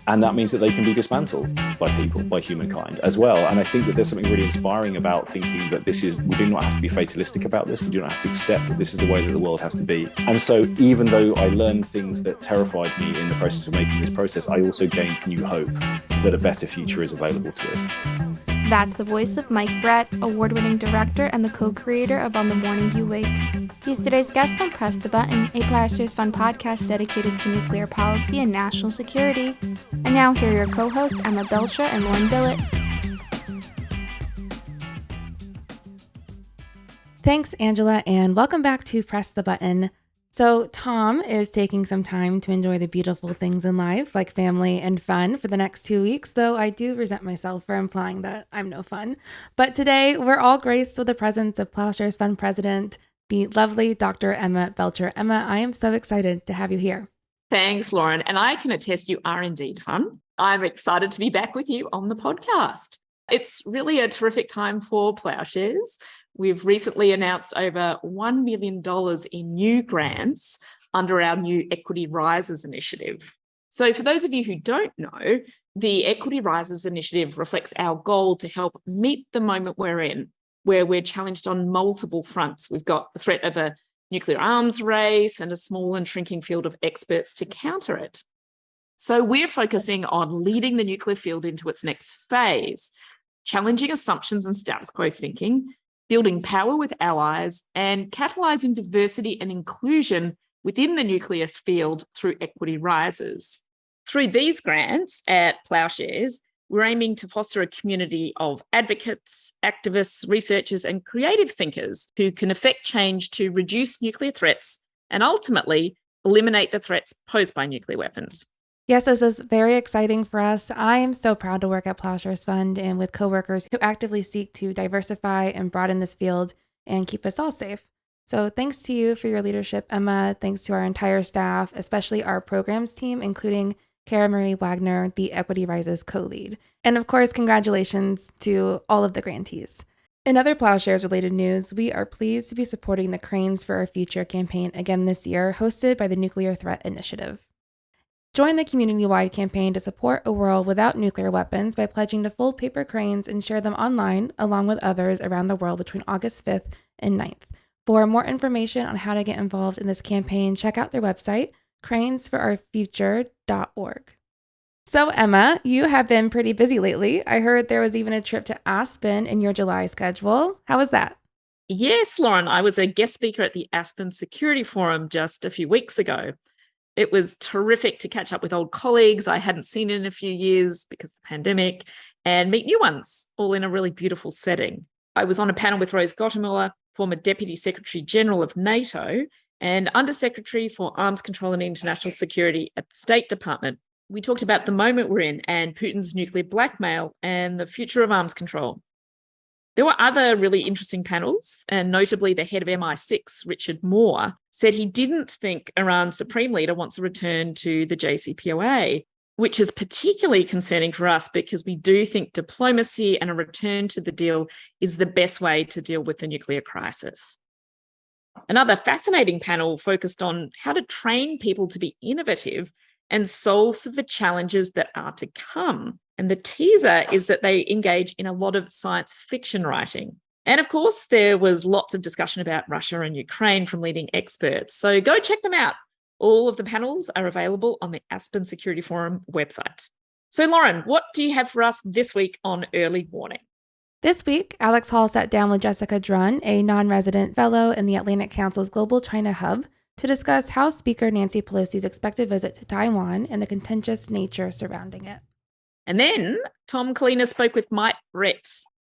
And that means that they can be dismantled by people, by humankind as well. And I think that there's something really inspiring about thinking that we do not have to be fatalistic about this. We do not have to accept that this is the way that the world has to be. And so even though I learned things that terrified me in the process of making this process, I also gained new hope that a better future is available to us. That's the voice of Mike Brett, award-winning director and the co-creator of On the Morning You Wake. He's today's guest on Press the Button, a Plowshares Fund podcast dedicated to nuclear policy and national security. And now here are your co-hosts, Emma Belcher and Lauren Billett. Thanks, Angela, and welcome back to Press the Button. So Tom is taking some time to enjoy the beautiful things in life, like family and fun, for the next 2 weeks, though I do resent myself for implying that I'm no fun. But today, we're all graced with the presence of Plowshares Fund President, the lovely Dr. Emma Belcher. Emma, I am so excited to have you here. Thanks, Lauren. And I can attest you are indeed fun. I'm excited to be back with you on the podcast. It's really a terrific time for Plowshares. We've recently announced over $1 million in new grants under our new Equity Rises initiative. So for those of you who don't know, the Equity Rises initiative reflects our goal to help meet the moment we're in, where we're challenged on multiple fronts. We've got the threat of a nuclear arms race and a small and shrinking field of experts to counter it. So we're focusing on leading the nuclear field into its next phase, challenging assumptions and status quo thinking, building power with allies, and catalysing diversity and inclusion within the nuclear field through Equity Rises. Through these grants at Plowshares, we're aiming to foster a community of advocates, activists, researchers, and creative thinkers who can effect change to reduce nuclear threats and ultimately eliminate the threats posed by nuclear weapons. Yes, this is very exciting for us. I am so proud to work at Plowshares Fund and with coworkers who actively seek to diversify and broaden this field and keep us all safe. So thanks to you for your leadership, Emma. Thanks to our entire staff, especially our programs team, including Cara Marie Wagner, the Equity Rises co-lead. And of course, congratulations to all of the grantees. In other Plowshares-related news, we are pleased to be supporting the Cranes for Our Future campaign again this year, hosted by the Nuclear Threat Initiative. Join the community-wide campaign to support a world without nuclear weapons by pledging to fold paper cranes and share them online, along with others around the world between August 5th and 9th. For more information on how to get involved in this campaign, check out their website, cranesforourfuture.org. So Emma, you have been pretty busy lately. I heard there was even a trip to Aspen in your July schedule. How was that? Yes, Lauren, I was a guest speaker at the Aspen Security Forum just a few weeks ago. It was terrific to catch up with old colleagues I hadn't seen in a few years because of the pandemic and meet new ones, all in a really beautiful setting. I was on a panel with Rose Gottemoeller, former Deputy Secretary General of NATO and Undersecretary for Arms Control and International Security at the State Department. We talked about the moment we're in and Putin's nuclear blackmail and the future of arms control. There were other really interesting panels, and notably the head of MI6, Richard Moore, said he didn't think Iran's supreme leader wants a return to the JCPOA, which is particularly concerning for us because we do think diplomacy and a return to the deal is the best way to deal with the nuclear crisis. Another fascinating panel focused on how to train people to be innovative and solve for the challenges that are to come. And the teaser is that they engage in a lot of science fiction writing. And of course, there was lots of discussion about Russia and Ukraine from leading experts. So go check them out. All of the panels are available on the Aspen Security Forum website. So Lauren, what do you have for us this week on Early Warning? This week, Alex Hall sat down with Jessica Drun, a non-resident fellow in the Atlantic Council's Global China Hub, to discuss House Speaker Nancy Pelosi's expected visit to Taiwan and the contentious nature surrounding it. And then Tom Collina spoke with Mike Brett,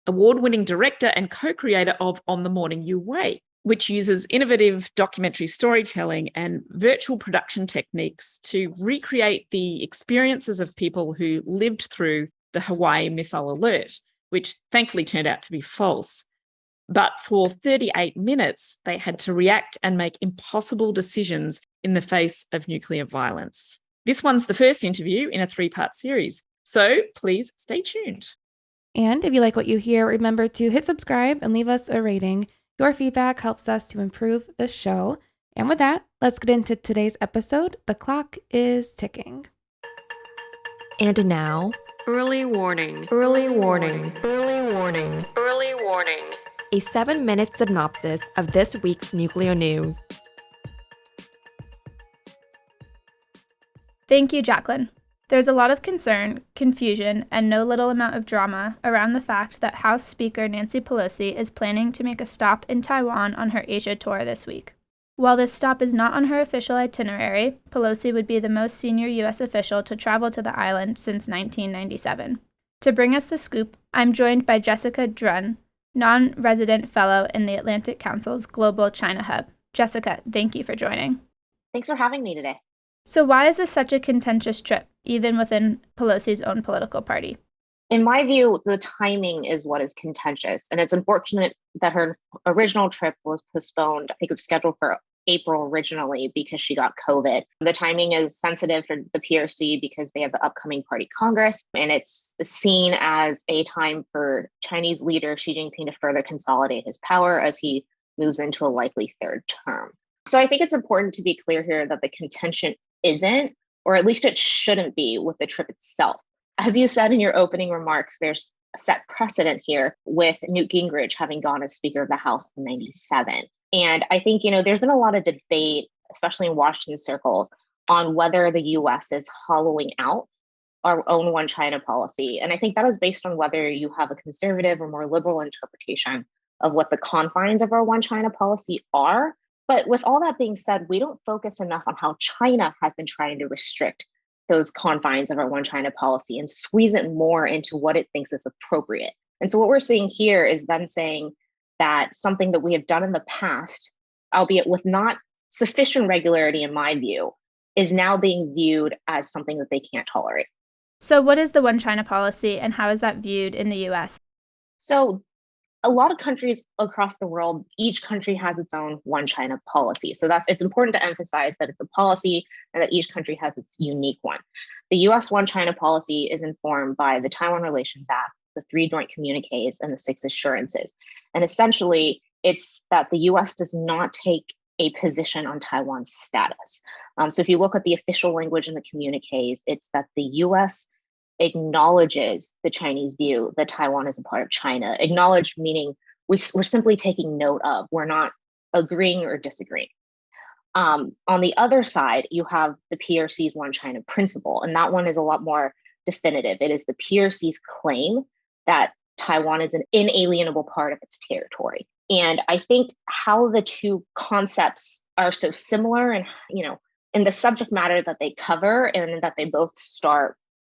award-winning director and co-creator of On the Morning You Wake, which uses innovative documentary storytelling and virtual production techniques to recreate the experiences of people who lived through the Hawaii missile alert, which thankfully turned out to be false. But for 38 minutes, they had to react and make impossible decisions in the face of nuclear violence. This one's the first interview in a 3-part series, so please stay tuned. And if you like what you hear, remember to hit subscribe and leave us a rating. Your feedback helps us to improve the show. And with that, let's get into today's episode. The clock is ticking. And now, early warning, early warning, early warning, early warning. A 7-minute synopsis of this week's nuclear news. Thank you, Jacqueline. There's a lot of concern, confusion, and no little amount of drama around the fact that House Speaker Nancy Pelosi is planning to make a stop in Taiwan on her Asia tour this week. While this stop is not on her official itinerary, Pelosi would be the most senior U.S. official to travel to the island since 1997. To bring us the scoop, I'm joined by Jessica Drun, non-resident fellow in the Atlantic Council's Global China Hub. Jessica, thank you for joining. Thanks for having me today. So why is this such a contentious trip, even within Pelosi's own political party? In my view, the timing is what is contentious, and it's unfortunate that her original trip was postponed. I think it was scheduled for April originally because she got COVID. The timing is sensitive for the PRC because they have the upcoming party Congress, and it's seen as a time for Chinese leader Xi Jinping to further consolidate his power as he moves into a likely third term. So I think it's important to be clear here that the contention isn't, or at least it shouldn't be, with the trip itself. As you said in your opening remarks, there's a set precedent here with Newt Gingrich having gone as Speaker of the House in 97. And I think, there's been a lot of debate, especially in Washington circles, on whether the US is hollowing out our own one China policy. And I think that is based on whether you have a conservative or more liberal interpretation of what the confines of our one China policy are. But with all that being said, we don't focus enough on how China has been trying to restrict those confines of our one China policy and squeeze it more into what it thinks is appropriate. And so what we're seeing here is them saying that something that we have done in the past, albeit with not sufficient regularity in my view, is now being viewed as something that they can't tolerate. So what is the one China policy and how is that viewed in the US? So a lot of countries across the world, each country has its own one China policy. So it's important to emphasize that it's a policy and that each country has its unique one. The US one China policy is informed by the Taiwan Relations Act, the 3 joint communiques, and the 6 assurances. And essentially, it's that the US does not take a position on Taiwan's status. So if you look at the official language in the communiques, it's that the US acknowledges the Chinese view that Taiwan is a part of China. Acknowledge meaning we're simply taking note of, we're not agreeing or disagreeing. On the other side, you have the PRC's one China principle, and that one is a lot more definitive. It is the PRC's claim that Taiwan is an inalienable part of its territory. And I think how the two concepts are so similar and, in the subject matter that they cover and that they both start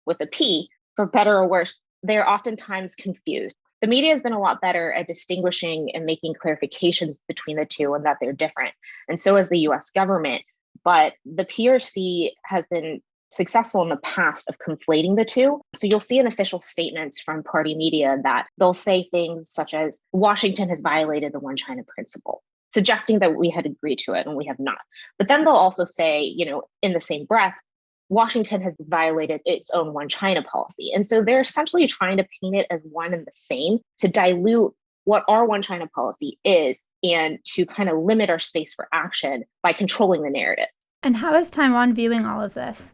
with a P, for better or worse, they're oftentimes confused. The media has been a lot better at distinguishing and making clarifications between the two and that they're different. And so has the US government. But the PRC has been successful in the past of conflating the two. So you'll see in official statements from party media that they'll say things such as Washington has violated the one China principle, suggesting that we had agreed to it and we have not. But then they'll also say, in the same breath, Washington has violated its own one China policy. And so they're essentially trying to paint it as one and the same to dilute what our one China policy is and to kind of limit our space for action by controlling the narrative. And how is Taiwan viewing all of this?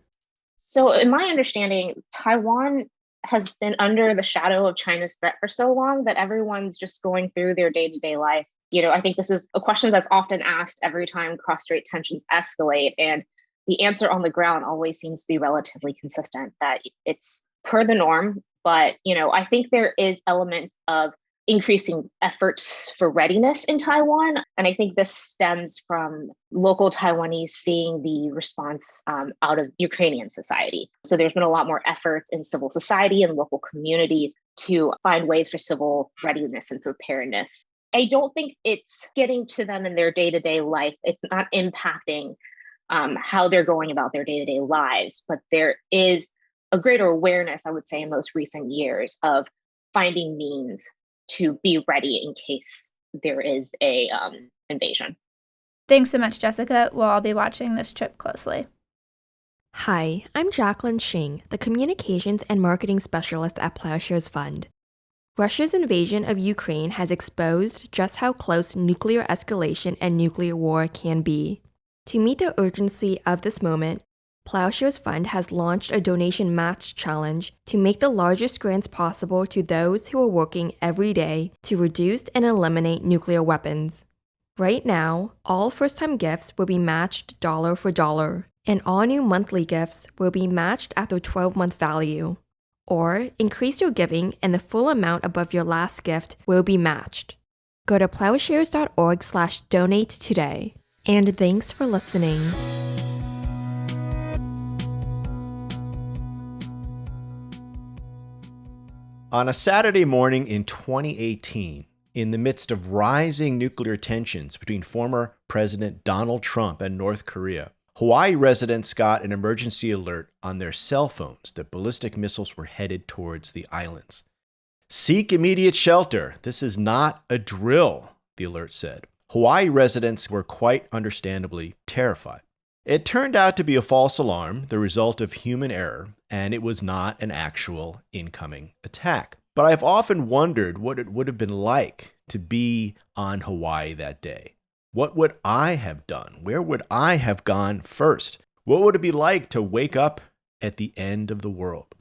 So in my understanding, Taiwan has been under the shadow of China's threat for so long that everyone's just going through their day-to-day life. I think this is a question that's often asked every time cross-strait tensions escalate. And the answer on the ground always seems to be relatively consistent, that it's per the norm. But, I think there is elements of increasing efforts for readiness in Taiwan. And I think this stems from local Taiwanese seeing the response out of Ukrainian society. So there's been a lot more efforts in civil society and local communities to find ways for civil readiness and preparedness. I don't think it's getting to them in their day-to-day life. It's not impacting how they're going about their day-to-day lives, but there is a greater awareness, I would say, in most recent years of finding means to be ready in case there is a invasion. Thanks so much, Jessica. Well, I'll be watching this trip closely. Hi, I'm Jacqueline Shing, the Communications and Marketing Specialist at Plowshares Fund. Russia's invasion of Ukraine has exposed just how close nuclear escalation and nuclear war can be. To meet the urgency of this moment, Plowshares Fund has launched a donation match challenge to make the largest grants possible to those who are working every day to reduce and eliminate nuclear weapons. Right now, all first-time gifts will be matched dollar for dollar, and all new monthly gifts will be matched at their 12-month value. Or increase your giving and the full amount above your last gift will be matched. Go to plowshares.org/donate today. And thanks for listening. On a Saturday morning in 2018, in the midst of rising nuclear tensions between former President Donald Trump and North Korea, Hawaii residents got an emergency alert on their cell phones that ballistic missiles were headed towards the islands. Seek immediate shelter. This is not a drill, the alert said. Hawaii residents were quite understandably terrified. It turned out to be a false alarm, the result of human error, and it was not an actual incoming attack. But I've often wondered what it would have been like to be on Hawaii that day. What would I have done? Where would I have gone first? What would it be like to wake up at the end of the world?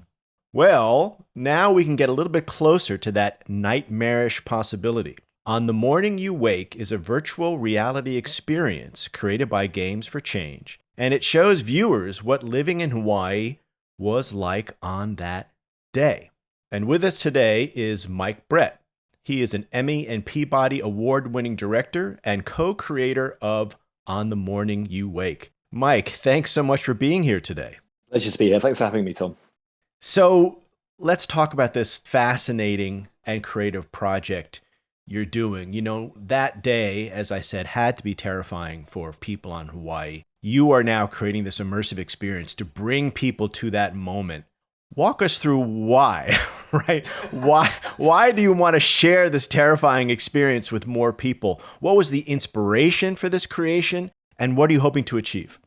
Well, now we can get a little bit closer to that nightmarish possibility. On the Morning You Wake is a virtual reality experience created by Games for Change, and it shows viewers what living in Hawaii was like on that day. And with us today is Mike Brett. He is an Emmy and Peabody award-winning director and co-creator of On the Morning You Wake. Mike, thanks so much for being here today. Pleasure to be here. Thanks for having me, Tom. So let's talk about this fascinating and creative project you're doing. You know, that day, as I said, had to be terrifying for people on Hawaii. You are now creating this immersive experience to bring people to that moment. Walk us through why, right? Why do you want to share this terrifying experience with more people? What was the inspiration for this creation, and what are you hoping to achieve?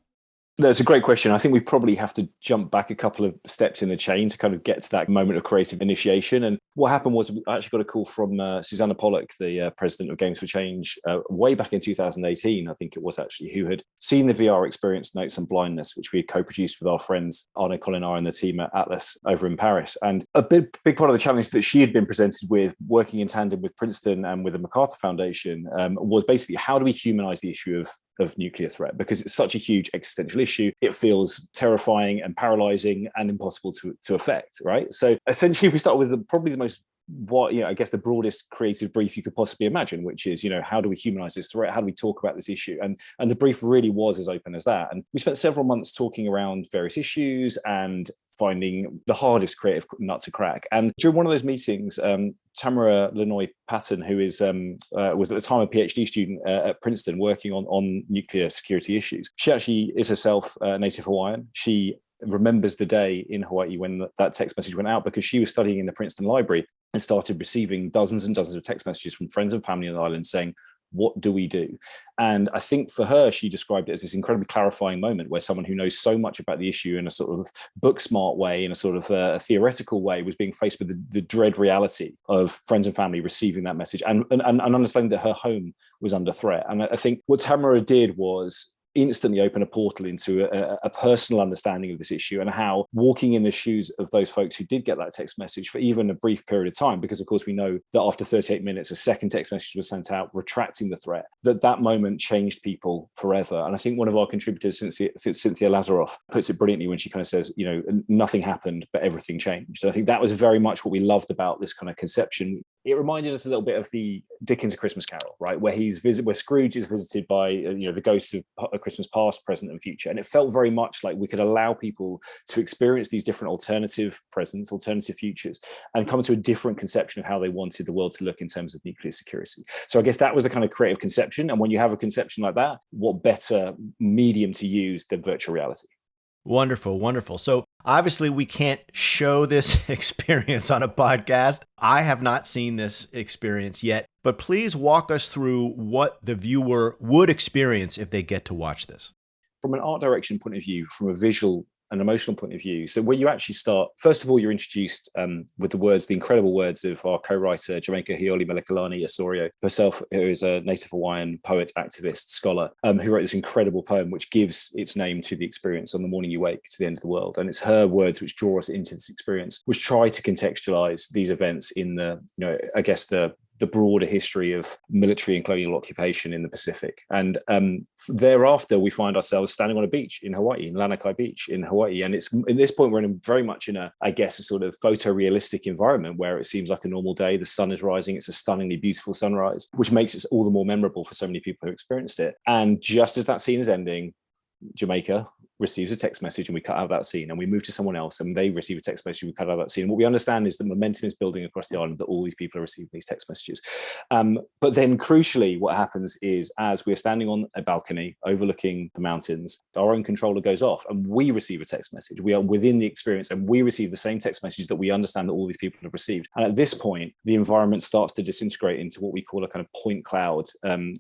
That's a great question. I think we probably have to jump back a couple of steps in the chain to kind of get to that moment of creative initiation. And what happened was I actually got a call from Susanna Pollock, the president of Games for Change, way back in 2018, I think it was actually, who had seen the VR experience Notes on Blindness, which we had co-produced with our friends Arnaud Collina and the team at Atlas over in Paris. And a big part of the challenge that she had been presented with, working in tandem with Princeton and with the MacArthur Foundation, was basically how do we humanize the issue of nuclear threat, because it's such a huge existential issue. It feels terrifying and paralyzing and impossible to affect, right? So essentially we start with probably the most, I guess the broadest creative brief you could possibly imagine, which is, how do we humanize this threat? How do we talk about this issue? And the brief really was as open as that. And we spent several months talking around various issues and finding the hardest creative nut to crack. And during one of those meetings, Tamara Lenoy Patton, who was at the time a PhD student at Princeton working on nuclear security issues, she actually is herself native Hawaiian. She remembers the day in Hawaii when that text message went out, because she was studying in the Princeton library and started receiving dozens and dozens of text messages from friends and family on the island saying, what do we do? And I think for her, she described it as this incredibly clarifying moment where someone who knows so much about the issue in a sort of book smart way, in a sort of a theoretical way, was being faced with the dread reality of friends and family receiving that message and understanding that her home was under threat. And I think what Tamara did was instantly open a portal into a personal understanding of this issue, and how walking in the shoes of those folks who did get that text message for even a brief period of time, because of course we know that after 38 minutes a second text message was sent out retracting the threat, that moment changed people forever. And I think one of our contributors, Cynthia Lazaroff, puts it brilliantly when she kind of says, nothing happened but everything changed. So I think that was very much what we loved about this kind of conception. It reminded us a little bit of the Dickens' A Christmas Carol, right? Where Scrooge is visited by the ghosts of Christmas past, present, and future. And it felt very much like we could allow people to experience these different alternative presents, alternative futures, and come to a different conception of how they wanted the world to look in terms of nuclear security. So I guess that was a kind of creative conception. And when you have a conception like that, what better medium to use than virtual reality? Wonderful, wonderful. So obviously we can't show this experience on a podcast. I have not seen this experience yet, but please walk us through what the viewer would experience if they get to watch this. From an art direction point of view, from a visual an emotional point of view. So where you actually start, first of all, you're introduced with the incredible words of our co-writer, Jamaica Hioli Melekalani Osorio herself, who is a native Hawaiian poet, activist, scholar, who wrote this incredible poem, which gives its name to the experience, On the Morning You Wake to the End of the World. And it's her words which draw us into this experience, which try to contextualize these events in the broader history of military and colonial occupation in the Pacific. And thereafter, we find ourselves standing on a beach in Hawaii, in Lanikai Beach in Hawaii. And it's at this point, we're very much in a sort of photorealistic environment where it seems like a normal day. The sun is rising. It's a stunningly beautiful sunrise, which makes it all the more memorable for so many people who experienced it. And just as that scene is ending, Jamaica receives a text message and we cut out that scene, and we move to someone else and they receive a text message and we cut out that scene. And what we understand is that momentum is building across the island, that all these people are receiving these text messages. But then crucially, what happens is, as we're standing on a balcony overlooking the mountains, our own controller goes off and we receive a text message. We are within the experience and we receive the same text message that we understand that all these people have received. And at this point, the environment starts to disintegrate into what we call a kind of point cloud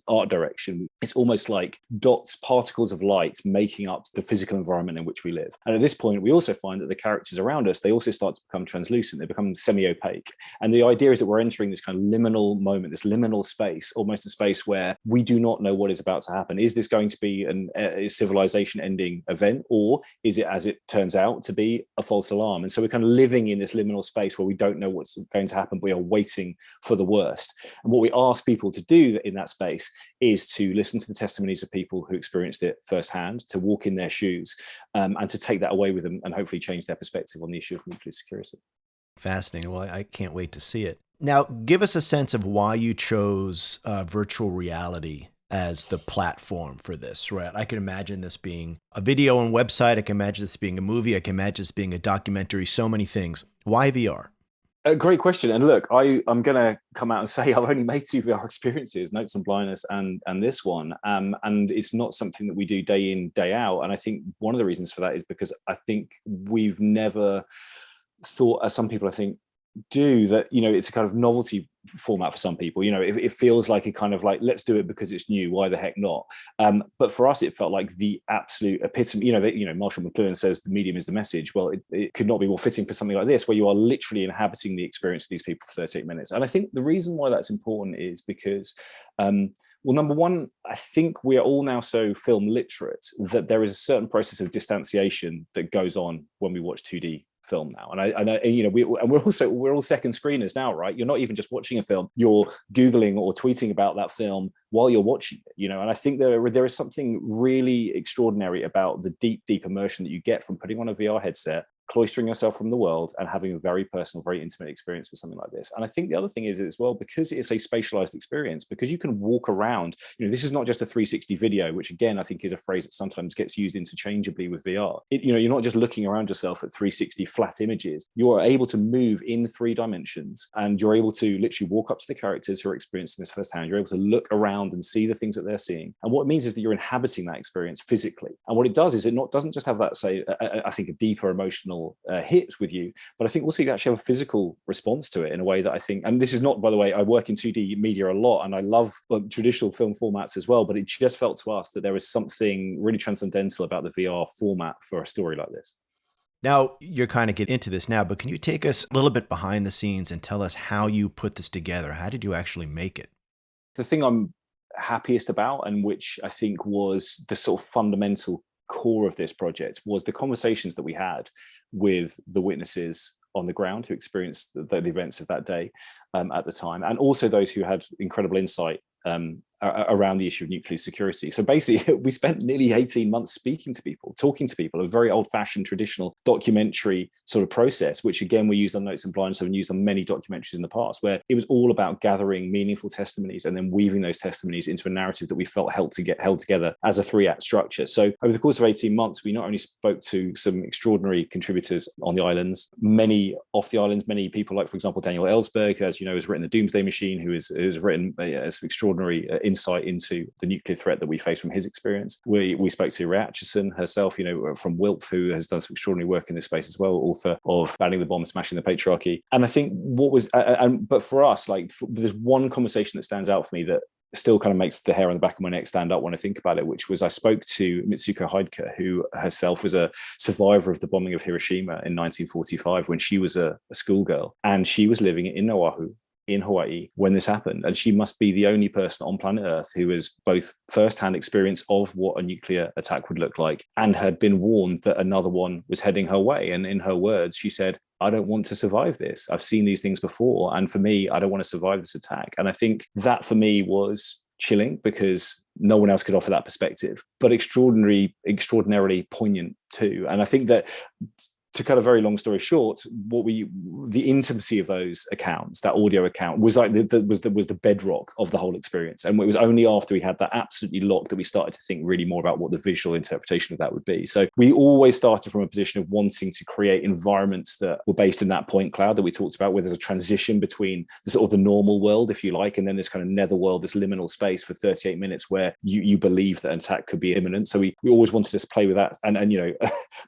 art direction. It's almost like dots, particles of light making up the physical environment in which we live. And at this point, we also find that the characters around us, they also start to become translucent. They become semi-opaque. And the idea is that we're entering this kind of liminal moment, this liminal space, almost a space where we do not know what is about to happen. Is this going to be a civilization-ending event, or is it, as it turns out, to be a false alarm? And so we're kind of living in this liminal space where we don't know what's going to happen. We are waiting for the worst. And what we ask people to do in that space is to listen to the testimonies of people who experienced it firsthand, to walk in their shoes, and to take that away with them and hopefully change their perspective on the issue of nuclear security. Fascinating. Well, I can't wait to see it. Now, give us a sense of why you chose virtual reality as the platform for this, right? I can imagine this being a video and website. I can imagine this being a movie. I can imagine this being a documentary, so many things. Why VR? A great question. And look, I'm going to come out and say I've only made 2 VR experiences, Notes on Blindness and this one. And it's not something that we do day in, day out. And I think one of the reasons for that is because I think we've never thought, as some people I think do, that, it's a kind of novelty format for some people. It feels like a kind of like, let's do it because it's new, why the heck not? But for us, it felt like the absolute epitome. Marshall McLuhan says the medium is the message. Well, it could not be more fitting for something like this, where you are literally inhabiting the experience of these people for 38 minutes. And I think the reason why that's important is because well, number one, I think we are all now so film literate that there is a certain process of distanciation that goes on when we watch 2D film now. And we're all second screeners now, right? You're not even just watching a film, you're Googling or tweeting about that film while you're watching it, and I think there is something really extraordinary about the deep immersion that you get from putting on a VR headset, cloistering yourself from the world and having a very personal, very intimate experience with something like this. And I think the other thing is as well, because it's a spatialized experience, because you can walk around, this is not just a 360 video, which again, I think is a phrase that sometimes gets used interchangeably with VR. You're not just looking around yourself at 360 flat images. You are able to move in 3 dimensions, and you're able to literally walk up to the characters who are experiencing this firsthand. You're able to look around and see the things that they're seeing. And what it means is that you're inhabiting that experience physically. And what it does is doesn't just have that, say, I think a deeper emotional hit with you, but I think also you actually have a physical response to it in a way that I think, and this is not, by the way, I work in 2D media a lot and I love traditional film formats as well, but it just felt to us that there was something really transcendental about the VR format for a story like this. Now, you're kind of getting into this now, but can you take us a little bit behind the scenes and tell us how you put this together? How did you actually make it? The thing I'm happiest about, and which I think was the sort of fundamental core of this project, was the conversations that we had with the witnesses on the ground who experienced the events of that day at the time, and also those who had incredible insight around the issue of nuclear security. So basically, we spent nearly 18 months speaking to people, talking to people, a very old-fashioned traditional documentary sort of process, which again, we used on Notes and Blindness and used on many documentaries in the past, where it was all about gathering meaningful testimonies and then weaving those testimonies into a narrative that we felt held together as a 3-act structure. So over the course of 18 months, we not only spoke to some extraordinary contributors on the islands, many off the islands, many people like, for example, Daniel Ellsberg, who, as you know, has written The Doomsday Machine, who has written some extraordinary insight into the nuclear threat that we face from his experience. We spoke to Ray Atchison herself, from WILP, who has done some extraordinary work in this space as well, author of Banning the Bomb, Smashing the Patriarchy. And I think what was, but for us, there's one conversation that stands out for me that still kind of makes the hair on the back of my neck stand up when I think about it, which was I spoke to Mitsuko Heidke, who herself was a survivor of the bombing of Hiroshima in 1945 when she was a schoolgirl, and she was living in Oahu in Hawaii when this happened. And she must be the only person on planet Earth who has both firsthand experience of what a nuclear attack would look like and had been warned that another one was heading her way. And in her words, she said, I don't want to survive this. I've seen these things before. And for me, I don't want to survive this attack. And I think that for me was chilling because no one else could offer that perspective, but extraordinarily poignant too. And I think that, to cut a very long story short, the intimacy of those accounts, that audio account, was like was the bedrock of the whole experience. And it was only after we had that absolutely locked that we started to think really more about what the visual interpretation of that would be. So we always started from a position of wanting to create environments that were based in that point cloud that we talked about, where there's a transition between the sort of the normal world, if you like, and then this kind of netherworld, this liminal space for 38 minutes where you believe that an attack could be imminent. So we always wanted to play with that. And you know,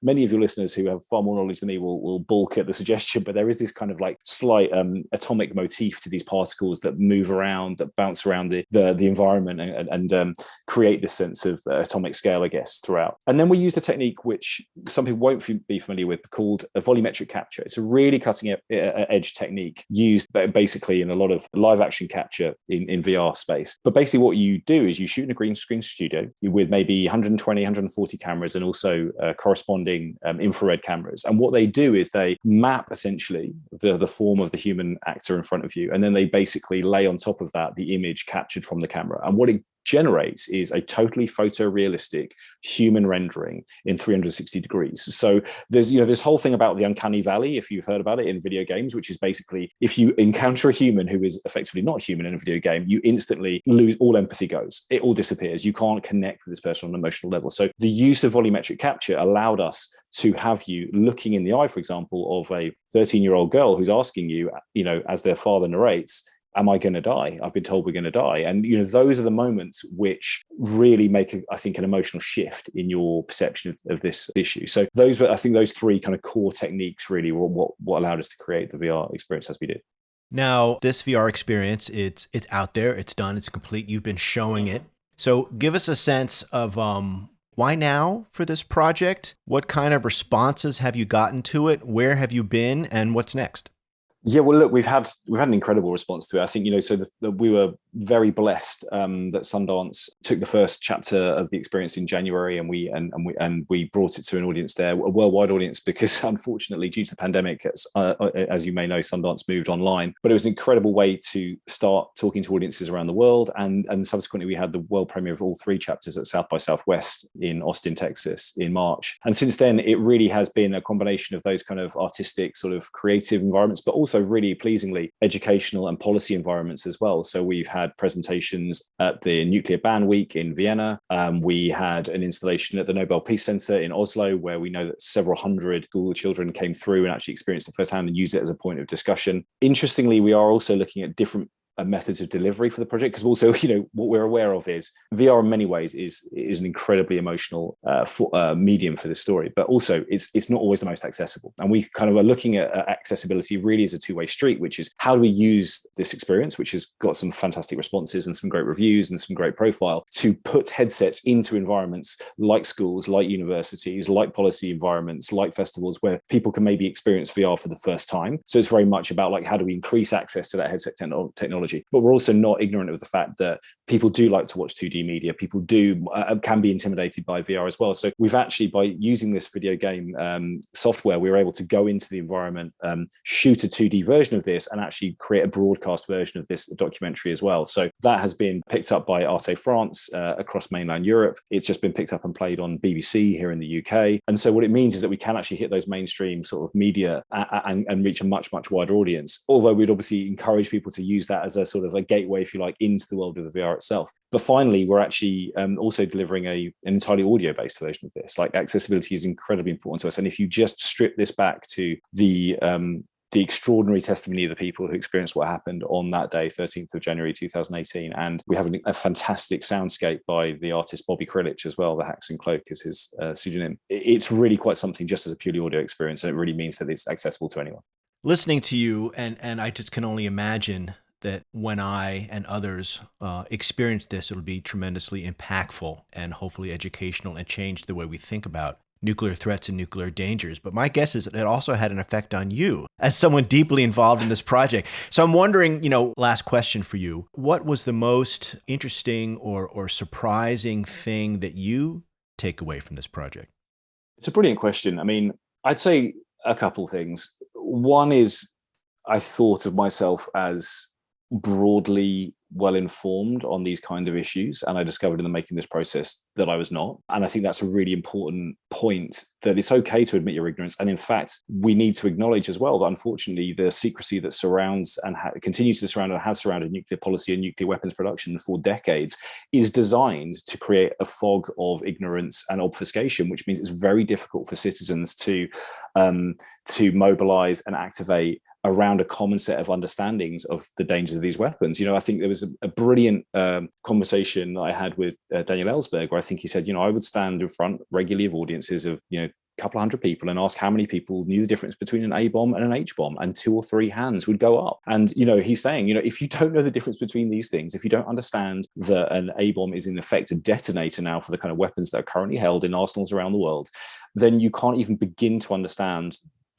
many of your listeners who have far more knowledge than me will balk at the suggestion, but there is this kind of like slight atomic motif to these particles that move around, that bounce around the environment and create this sense of atomic scale, I guess, throughout. And then we use a technique which some people won't be familiar with, called a volumetric capture. It's a really cutting edge technique used basically in a lot of live action capture in VR space. But basically what you do is you shoot in a green screen studio with maybe 120, 140 cameras and also corresponding infrared cameras. And what they do is they map essentially the form of the human actor in front of you, and then they basically lay on top of that the image captured from the camera. And what it generates is a totally photorealistic human rendering in 360 degrees. So there's this whole thing about the uncanny valley, if you've heard about it in video games, which is basically if you encounter a human who is effectively not human in a video game, you instantly lose, all empathy goes, it all disappears. You can't connect with this person on an emotional level. So the use of volumetric capture allowed us to have you looking in the eye, for example, of a 13-year-old girl who's asking you, as their father narrates, am I going to die? I've been told we're going to die. And, those are the moments which really make, I think, an emotional shift in your perception of this issue. So those three kind of core techniques really were what allowed us to create the VR experience as we did. Now, this VR experience, it's out there, it's done, it's complete. You've been showing it. So give us a sense of why now for this project? What kind of responses have you gotten to it? Where have you been? And what's next? Yeah, well, look, we've had an incredible response to it. I think, we were very blessed that Sundance took the first chapter of the experience in January, and we brought it to an audience there, a worldwide audience, because unfortunately, due to the pandemic, as you may know, Sundance moved online. But it was an incredible way to start talking to audiences around the world, and subsequently we had the world premiere of all three chapters at South by Southwest in Austin, Texas, in March. And since then, it really has been a combination of those kind of artistic, sort of creative environments, but also really pleasingly educational and policy environments as well. So we've had presentations at the Nuclear Ban Week in Vienna. We had an installation at the Nobel Peace Center in Oslo, where we know that several hundred school children came through and actually experienced it firsthand and used it as a point of discussion. Interestingly, we are also looking at different methods of delivery for the project, because also what we're aware of is VR in many ways is an incredibly emotional medium for this story, but also it's not always the most accessible, and we kind of are looking at accessibility really as a two-way street, which is how do we use this experience, which has got some fantastic responses and some great reviews and some great profile, to put headsets into environments like schools, like universities, like policy environments, like festivals, where people can maybe experience VR for the first time. So it's very much about how do we increase access to that headset technology. But we're also not ignorant of the fact that people do like to watch 2D media. People can be intimidated by VR as well. So we've actually, by using this video game software, we were able to go into the environment, shoot a 2D version of this, and actually create a broadcast version of this documentary as well. So that has been picked up by Arte France across mainland Europe. It's just been picked up and played on BBC here in the UK. And so what it means is that we can actually hit those mainstream sort of media and reach a much, much wider audience. Although we'd obviously encourage people to use that as a sort of a gateway, if you like, into the world of the VR itself. But finally, we're actually also delivering an entirely audio-based version of this. Accessibility is incredibly important to us. And if you just strip this back to the extraordinary testimony of the people who experienced what happened on that day, 13th of January 2018. And we have a fantastic soundscape by the artist Bobby Krilich as well. The Haxon Cloak is his pseudonym. It's really quite something just as a purely audio experience, and it really means that it's accessible to anyone. Listening to you, and I just can only imagine that when I and others experience this, it'll be tremendously impactful and hopefully educational and change the way we think about nuclear threats and nuclear dangers. But my guess is that it also had an effect on you as someone deeply involved in this project. So I'm wondering, last question for you. What was the most interesting or surprising thing that you take away from this project? It's a brilliant question. I mean, I'd say a couple things. One is I thought of myself as broadly well-informed on these kind of issues. And I discovered in the making this process that I was not. And I think that's a really important point, that it's okay to admit your ignorance. And in fact, we need to acknowledge as well that unfortunately the secrecy that surrounds and continues to surround and has surrounded nuclear policy and nuclear weapons production for decades is designed to create a fog of ignorance and obfuscation, which means it's very difficult for citizens to mobilize and activate around a common set of understandings of the dangers of these weapons. I think there was a brilliant conversation that I had with Daniel Ellsberg, where I think he said, I would stand in front regularly of audiences of, a couple of hundred people and ask how many people knew the difference between an A bomb and an H bomb, and 2 or 3 hands would go up. And, he's saying, if you don't know the difference between these things, if you don't understand that an A bomb is in effect a detonator now for the kind of weapons that are currently held in arsenals around the world, then you can't even begin to understand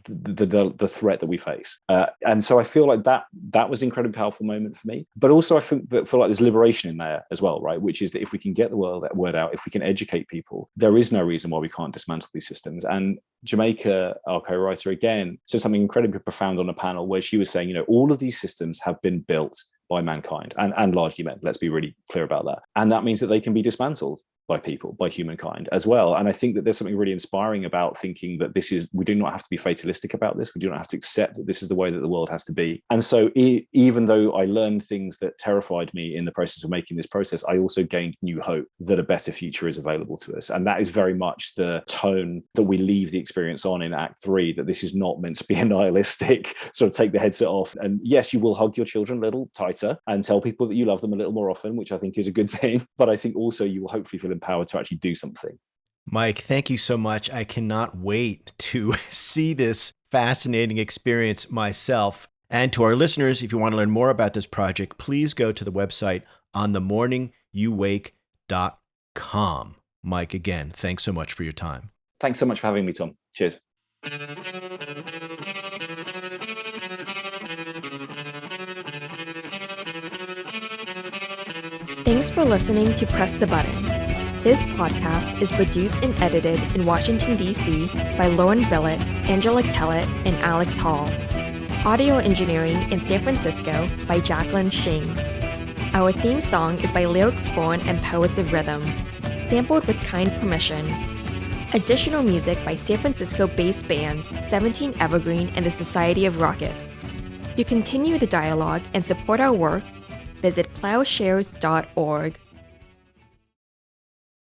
the threat that we face. And so I feel like that was an incredibly powerful moment for me. But also I feel like there's liberation in there as well, right? Which is that if we can get the word out, if we can educate people, there is no reason why we can't dismantle these systems. And Jamaica, our co-writer, again, said something incredibly profound on a panel where she was saying, all of these systems have been built by mankind and largely men. Let's be really clear about that. And that means that they can be dismantled by people, by humankind as well. And I think that there's something really inspiring about thinking that we do not have to be fatalistic about this. We do not have to accept that this is the way that the world has to be. And so even though I learned things that terrified me in the process of making this process, I also gained new hope that a better future is available to us. And that is very much the tone that we leave the experience on in Act 3, that this is not meant to be a nihilistic, sort of take the headset off. And yes, you will hug your children a little tighter and tell people that you love them a little more often, which I think is a good thing. But I think also you will hopefully feel empowered to actually do something. Mike, thank you so much. I cannot wait to see this fascinating experience myself. And to our listeners, if you want to learn more about this project, please go to the website onthemorningyouwake.com. Mike, again, thanks so much for your time. Thanks so much for having me, Tom. Cheers. Thanks for listening to Press the Button. This podcast is produced and edited in Washington, D.C. by Lauren Billett, Angela Kellett, and Alex Hall. Audio engineering in San Francisco by Jacqueline Shing. Our theme song is by Lyric Spawn and Poets of Rhythm, sampled with kind permission. Additional music by San Francisco-based bands 17 Evergreen and the Society of Rockets. To continue the dialogue and support our work, visit plowshares.org.